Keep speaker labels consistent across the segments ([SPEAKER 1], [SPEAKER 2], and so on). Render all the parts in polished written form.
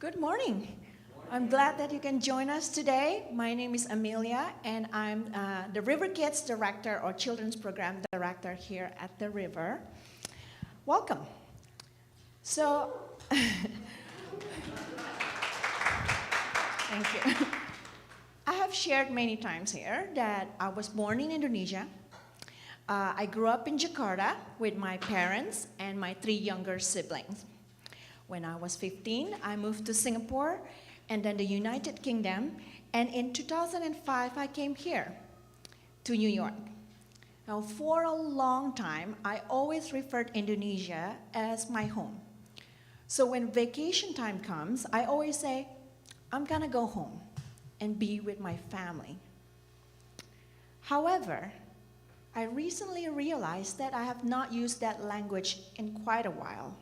[SPEAKER 1] Good morning. I'm glad that you can join us today. My name is Amelia, and I'm the River Kids Director or Children's Program Director here at the River. Welcome. So, thank you. I have shared many times here that I was born in Indonesia. I grew up in Jakarta with my parents and my three younger siblings. When I was 15, I moved to Singapore and then the United Kingdom. And in 2005, I came here to New York. Now, for a long time, I always referred Indonesia as my home. So when vacation time comes, I always say, I'm gonna go home and be with my family. However, I recently realized that I have not used that language in quite a while.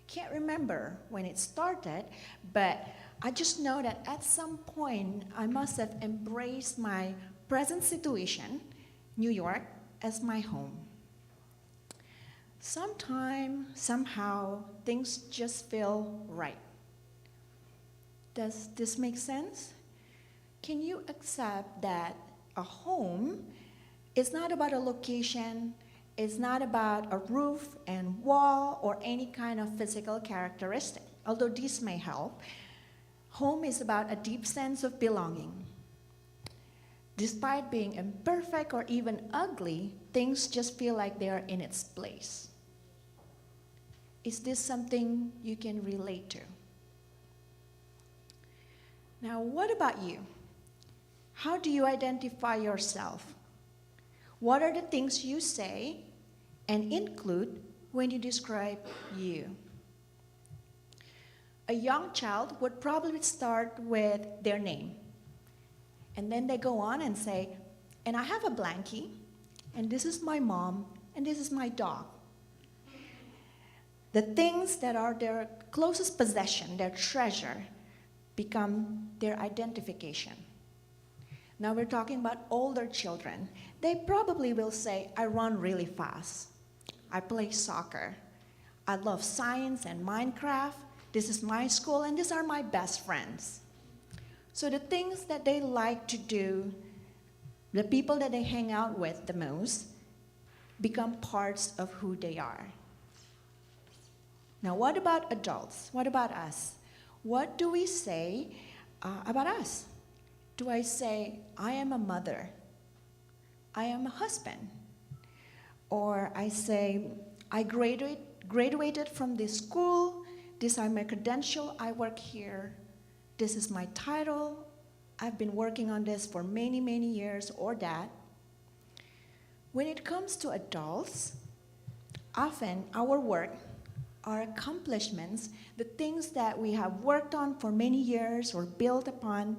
[SPEAKER 1] Can't remember when it started, but I just know that at some point I must have embraced my present situation, New York, as my home. Somehow, things just feel right. Does this make sense? Can you accept that a home is not about a location? It's not about a roof and wall or any kind of physical characteristic, although these may help. Home is about a deep sense of belonging. Despite being imperfect or even ugly, things just feel like they are in its place. Is this something you can relate to? Now, what about you? How do you identify yourself? What are the things you say and include when you describe you? A young child would probably start with their name. And then they go on and say, and I have a blankie, and this is my mom, and this is my dog. The things that are their closest possession, their treasure, become their identification. Now we're talking about older children. They probably will say, I run really fast. I play soccer. I love science and Minecraft. This is my school, and these are my best friends. So the things that they like to do, the people that they hang out with the most, become parts of who they are. Now, what about adults? What about us? What do we say about us? Do I say, I am a mother? I am a husband? Or I say, I graduated from this school, these are my credentials, I work here, this is my title, I've been working on this for many, many years, or that. When it comes to adults, often our work, our accomplishments, the things that we have worked on for many years or built upon,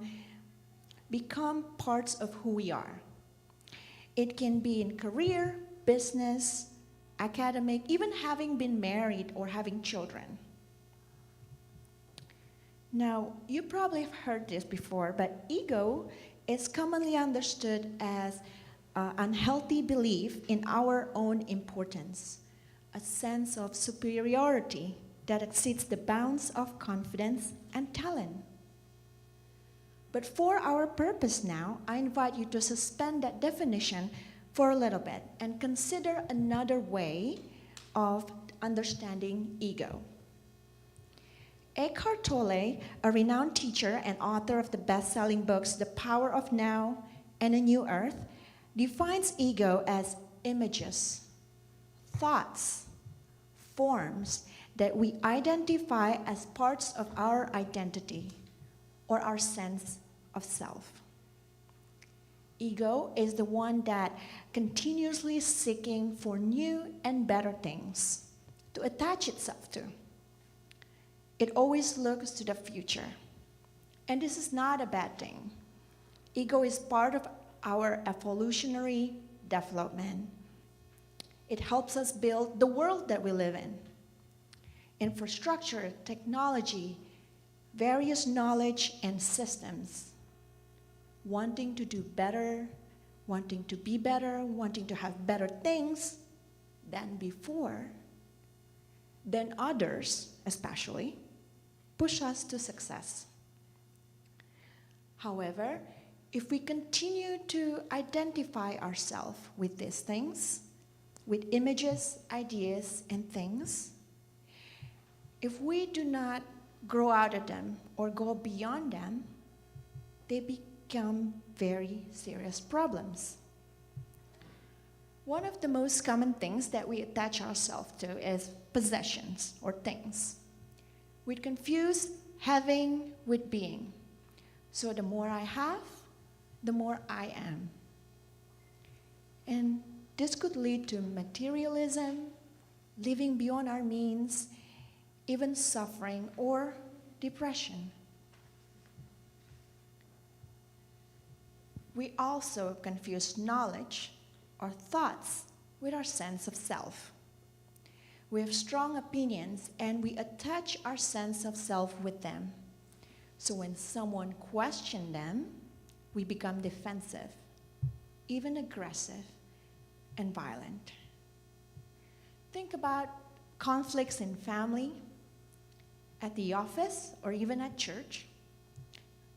[SPEAKER 1] become parts of who we are. It can be in career, business, academic, even having been married or having children. Now, you probably have heard this before, but ego is commonly understood as unhealthy belief in our own importance, a sense of superiority that exceeds the bounds of confidence and talent. But for our purpose now, I invite you to suspend that definition for a little bit and consider another way of understanding ego. Eckhart Tolle, a renowned teacher and author of the best-selling books The Power of Now and A New Earth, defines ego as images, thoughts, forms that we identify as parts of our identity or our sense of self. Ego is the one that continuously seeking for new and better things to attach itself to. It always looks to the future. And this is not a bad thing. Ego is part of our evolutionary development. It helps us build the world that we live in. Infrastructure, technology, various knowledge and systems. Wanting to do better, wanting to be better, wanting to have better things than before, than others especially, push us to success. However, if we continue to identify ourselves with these things, with images, ideas, and things, if we do not grow out of them or go beyond them, they become very serious problems. One of the most common things that we attach ourselves to is possessions or things. We confuse having with being. So the more I have, the more I am. And this could lead to materialism, living beyond our means, even suffering or depression. We also confuse knowledge or thoughts with our sense of self. We have strong opinions and we attach our sense of self with them. So when someone questions them, we become defensive, even aggressive and violent. Think about conflicts in family, at the office, or even at church.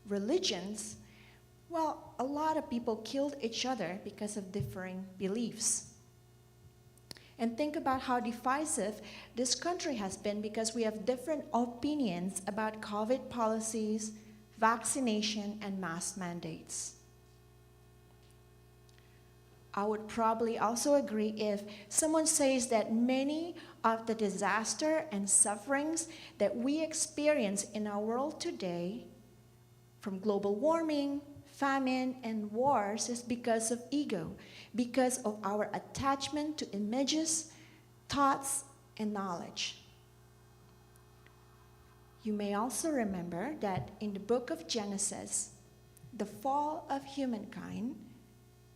[SPEAKER 1] Religions, well, a lot of people killed each other because of differing beliefs. And think about how divisive this country has been because we have different opinions about COVID policies, vaccination, and mask mandates. I would probably also agree if someone says that many of the disaster and sufferings that we experience in our world today, from global warming, famine, and wars, is because of ego, because of our attachment to images, thoughts, and knowledge. You may also remember that in the book of Genesis, the fall of humankind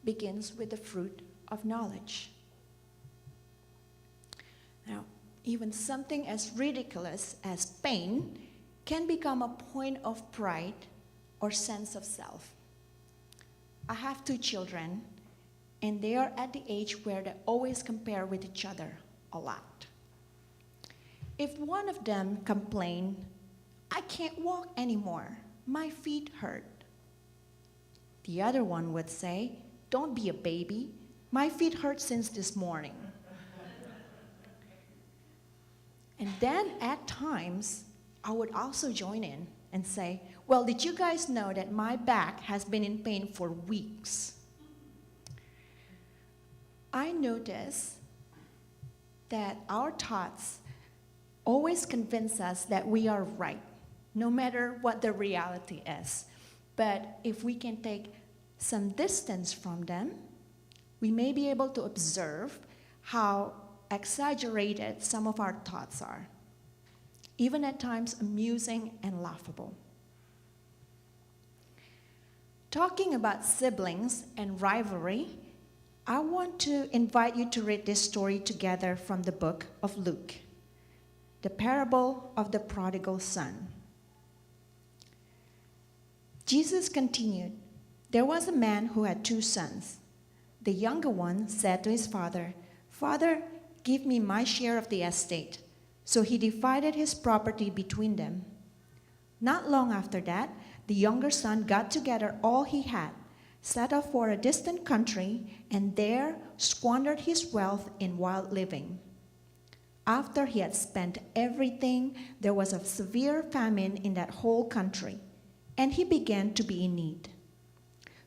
[SPEAKER 1] begins with the fruit of knowledge. Now, even something as ridiculous as pain can become a point of pride or sense of self. I have 2 children, and they are at the age where they always compare with each other a lot. If one of them complains, "I can't walk anymore, my feet hurt," the other one would say, "Don't be a baby, my feet hurt since this morning." And then at times, I would also join in and say, "Well, did you guys know that my back has been in pain for weeks?" I notice that our thoughts always convince us that we are right, no matter what the reality is. But if we can take some distance from them, we may be able to observe how exaggerated some of our thoughts are, even at times amusing and laughable. Talking about siblings and rivalry, I want to invite you to read this story together from the book of Luke, the parable of the Prodigal Son. Jesus continued, "There was a man who had 2 sons. The younger one said to his father, 'Father, give me my share of the estate.' So he divided his property between them. Not long after that, the younger son got together all he had, set off for a distant country, and there squandered his wealth in wild living. After he had spent everything, there was a severe famine in that whole country, and he began to be in need.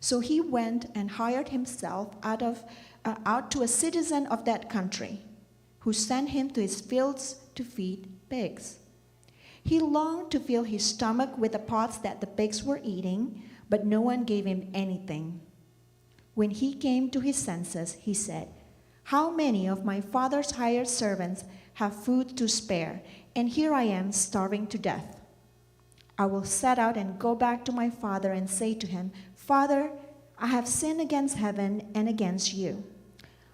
[SPEAKER 1] So he went and hired himself out to a citizen of that country, who sent him to his fields to feed pigs. He longed to fill his stomach with the pods that the pigs were eating, but no one gave him anything. When he came to his senses, he said, 'How many of my father's hired servants have food to spare, and here I am starving to death? I will set out and go back to my father and say to him, Father, I have sinned against heaven and against you.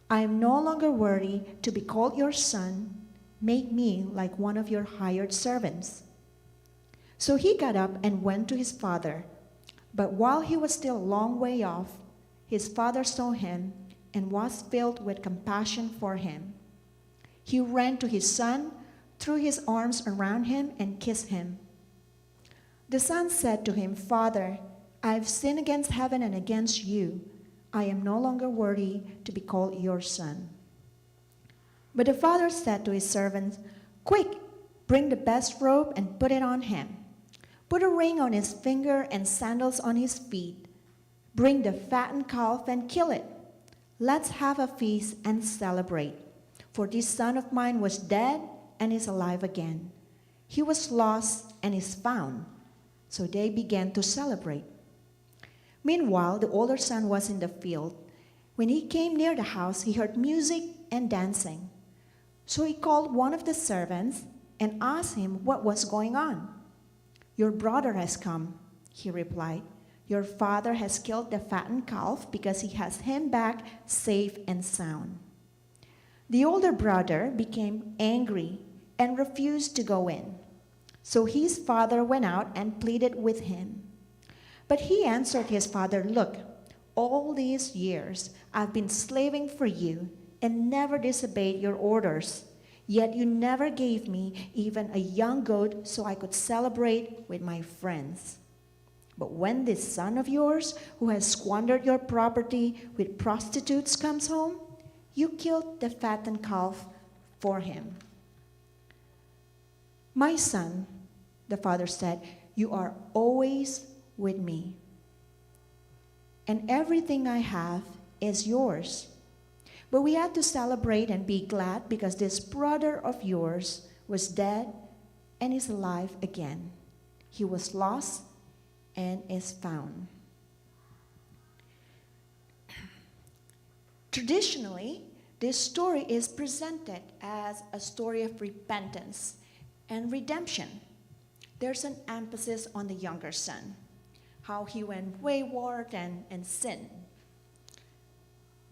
[SPEAKER 1] I am no longer worthy to be called your son. Make me like one of your hired servants.' So he got up and went to his father. But while he was still a long way off, his father saw him and was filled with compassion for him. He ran to his son, threw his arms around him, and kissed him. The son said to him, Father, I have sinned against heaven and against you. I am no longer worthy to be called your son. But the father said to his servants, Quick, bring the best robe and put it on him. Put a ring on his finger and sandals on his feet. Bring the fattened calf and kill it. Let's have a feast and celebrate. For this son of mine was dead and is alive again. He was lost and is found. So they began to celebrate. Meanwhile, the older son was in the field. When he came near the house, he heard music and dancing. So he called one of the servants and asked him what was going on. Your brother has come, he replied. Your father has killed the fattened calf because he has him back safe and sound. The older brother became angry and refused to go in. So his father went out and pleaded with him. But he answered his father, Look, all these years I've been slaving for you and never disobeyed your orders. Yet you never gave me even a young goat so I could celebrate with my friends. But when this son of yours, who has squandered your property with prostitutes, comes home, you killed the fattened calf for him. My son, the father said, you are always with me, and everything I have is yours. But we had to celebrate and be glad because this brother of yours was dead and is alive again. He was lost and is found. Traditionally, this story is presented as a story of repentance and redemption. There's an emphasis on the younger son, how he went wayward and sinned.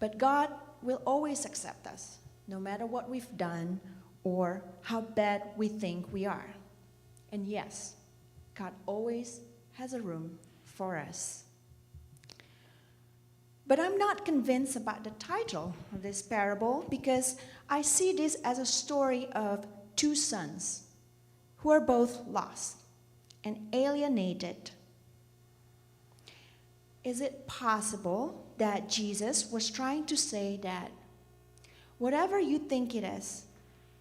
[SPEAKER 1] But God will always accept us, no matter what we've done or how bad we think we are. And yes, God always has a room for us. But I'm not convinced about the title of this parable because I see this as a story of two sons who are both lost and alienated. Is it possible that Jesus was trying to say that whatever you think it is,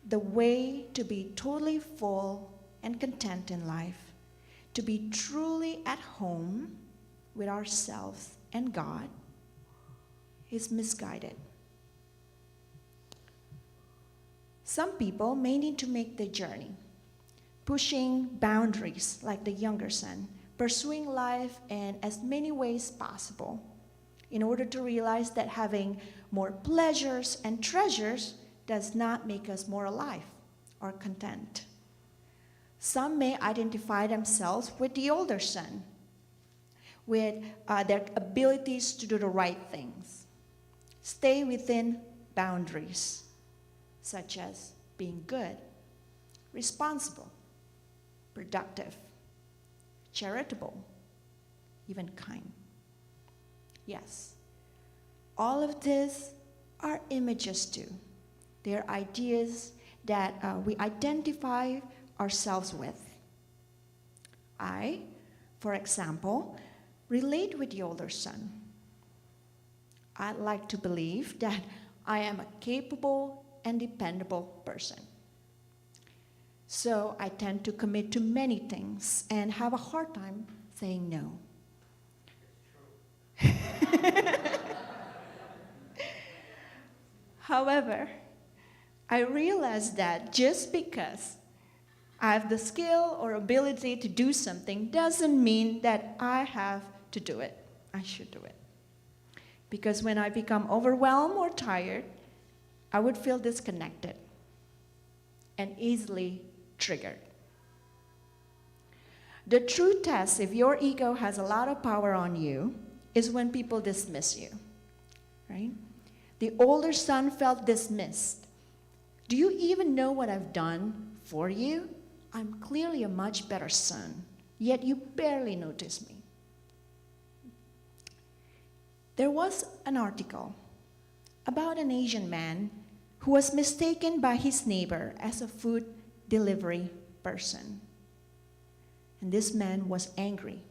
[SPEAKER 1] the way to be totally full and content in life, to be truly at home with ourselves and God, is misguided? Some people may need to make the journey, pushing boundaries like the younger son, pursuing life in as many ways possible in order to realize that having more pleasures and treasures does not make us more alive or content. Some may identify themselves with the older son, with their abilities to do the right things, stay within boundaries, such as being good, responsible, productive, charitable, even kind. Yes, all of these are images too. They're ideas that we identify ourselves with. I, for example, relate with the older son. I'd like to believe that I am a capable and dependable person. So I tend to commit to many things and have a hard time saying no. However, I realize that just because I have the skill or ability to do something doesn't mean that I have to do it. I should do it. Because when I become overwhelmed or tired, I would feel disconnected and easily triggered. The true test if your ego has a lot of power on you is when people dismiss you, right? The older son felt dismissed. Do you even know what I've done for you? I'm clearly a much better son, yet you barely notice me. There was an article about an Asian man who was mistaken by his neighbor as a food delivery person. And this man was angry.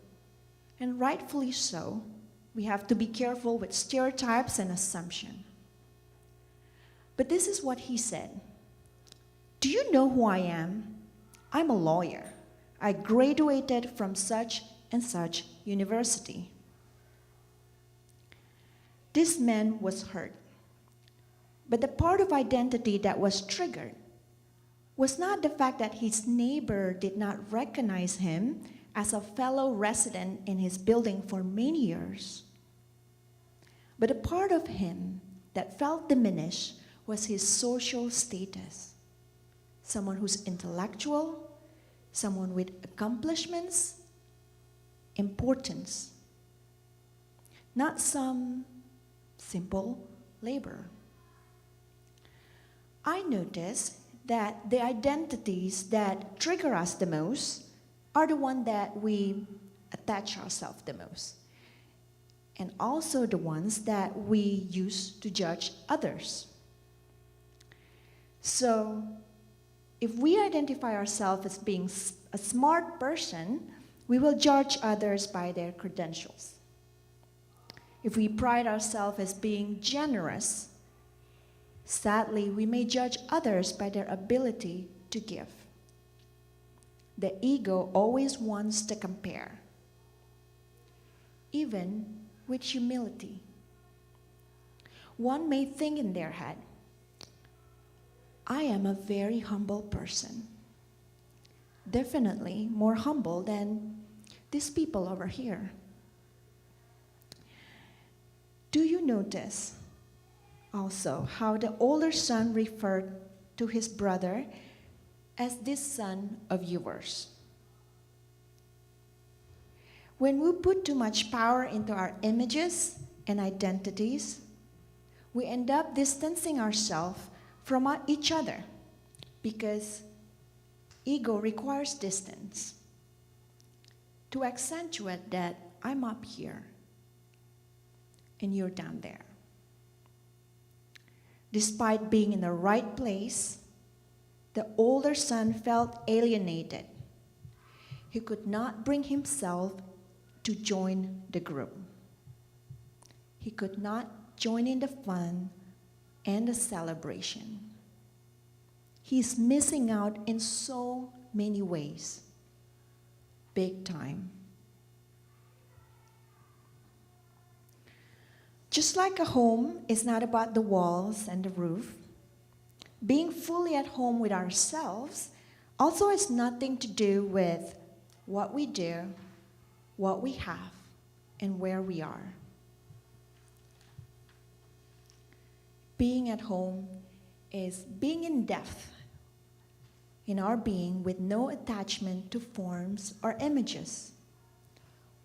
[SPEAKER 1] And rightfully so. We have to be careful with stereotypes and assumption. But this is what he said. Do you know who I am? I'm a lawyer. I graduated from such and such university. This man was hurt. But the part of identity that was triggered was not the fact that his neighbor did not recognize him as a fellow resident in his building for many years. But a part of him that felt diminished was his social status. Someone who's intellectual, someone with accomplishments, importance. Not some simple laborer. I notice that the identities that trigger us the most are the ones that we attach ourselves the most. And also the ones that we use to judge others. So, if we identify ourselves as being a smart person, we will judge others by their credentials. If we pride ourselves as being generous, sadly, we may judge others by their ability to give. The ego always wants to compare, even with humility. One may think in their head, I am a very humble person. Definitely more humble than these people over here. Do you notice also how the older son referred to his brother as this son of yours? When we put too much power into our images and identities, we end up distancing ourselves from each other because ego requires distance to accentuate that I'm up here and you're down there. Despite being in the right place, the older son felt alienated. He could not bring himself to join the group. He could not join in the fun and the celebration. He's missing out in so many ways. Big time. Just like a home is not about the walls and the roof, being fully at home with ourselves also has nothing to do with what we do, what we have, and where we are. Being at home is being in depth in our being with no attachment to forms or images,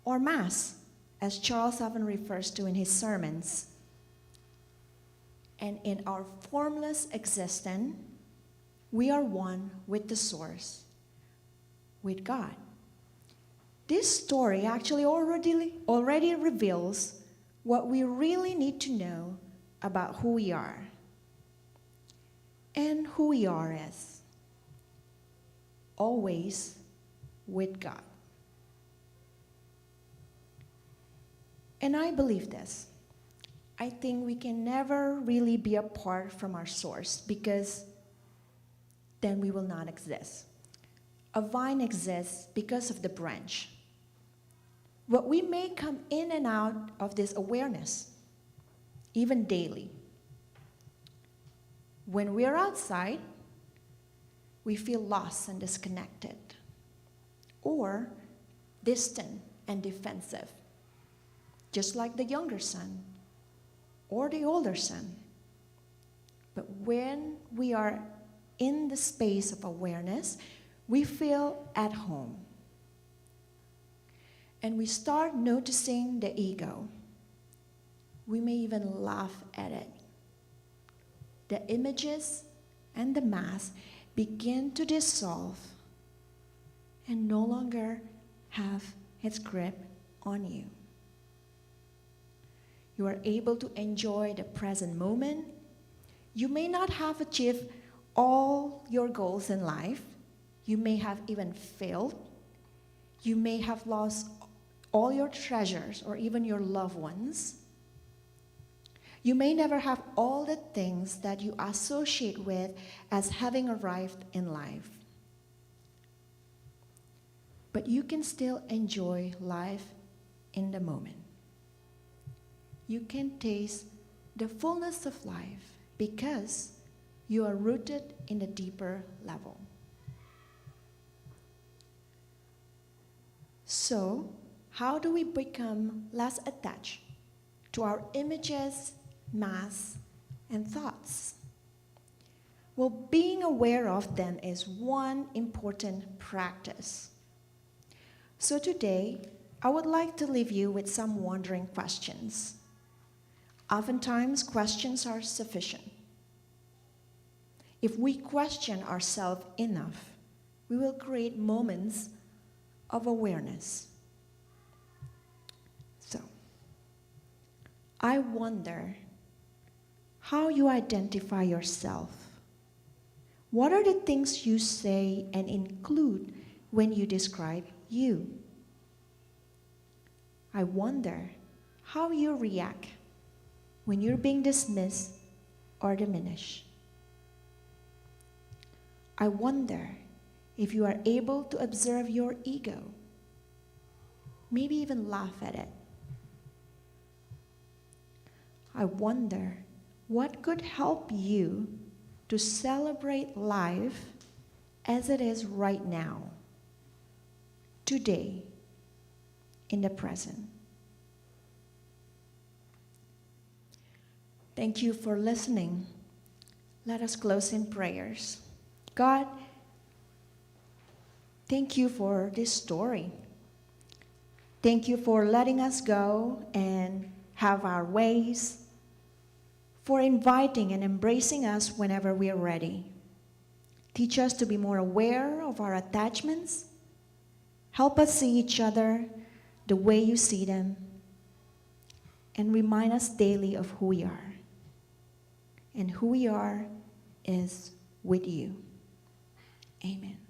[SPEAKER 1] or mass, as Charles often refers to in his sermons. And in our formless existence, we are one with the source, with God. This story actually already reveals what we really need to know about who we are and who we are as. Always with God. And I believe this. I think we can never really be apart from our source because then we will not exist. A vine exists because of the branch. But we may come in and out of this awareness, even daily. When we are outside, we feel lost and disconnected, or distant and defensive, just like the younger son or the older son. But when we are in the space of awareness, we feel at home. And we start noticing the ego. We may even laugh at it. The images and the mask begin to dissolve and no longer have its grip on you. You are able to enjoy the present moment. You may not have achieved all your goals in life. You may have even failed. You may have lost all your treasures or even your loved ones. You may never have all the things that you associate with as having arrived in life. But you can still enjoy life in the moment. You can taste the fullness of life because you are rooted in a deeper level. So, how do we become less attached to our images, masks, and thoughts? Well, being aware of them is one important practice. So today, I would like to leave you with some wondering questions. Oftentimes, questions are sufficient. If we question ourselves enough, we will create moments of awareness. So, I wonder how you identify yourself. What are the things you say and include when you describe you? I wonder how you react when you're being dismissed or diminished. I wonder if you are able to observe your ego, maybe even laugh at it. I wonder what could help you to celebrate life as it is right now, today, in the present. Thank you for listening. Let us close in prayers. God, thank you for this story. Thank you for letting us go and have our ways, for inviting and embracing us whenever we are ready. Teach us to be more aware of our attachments. Help us see each other the way you see them, and remind us daily of who we are. And who we are is with you. Amen.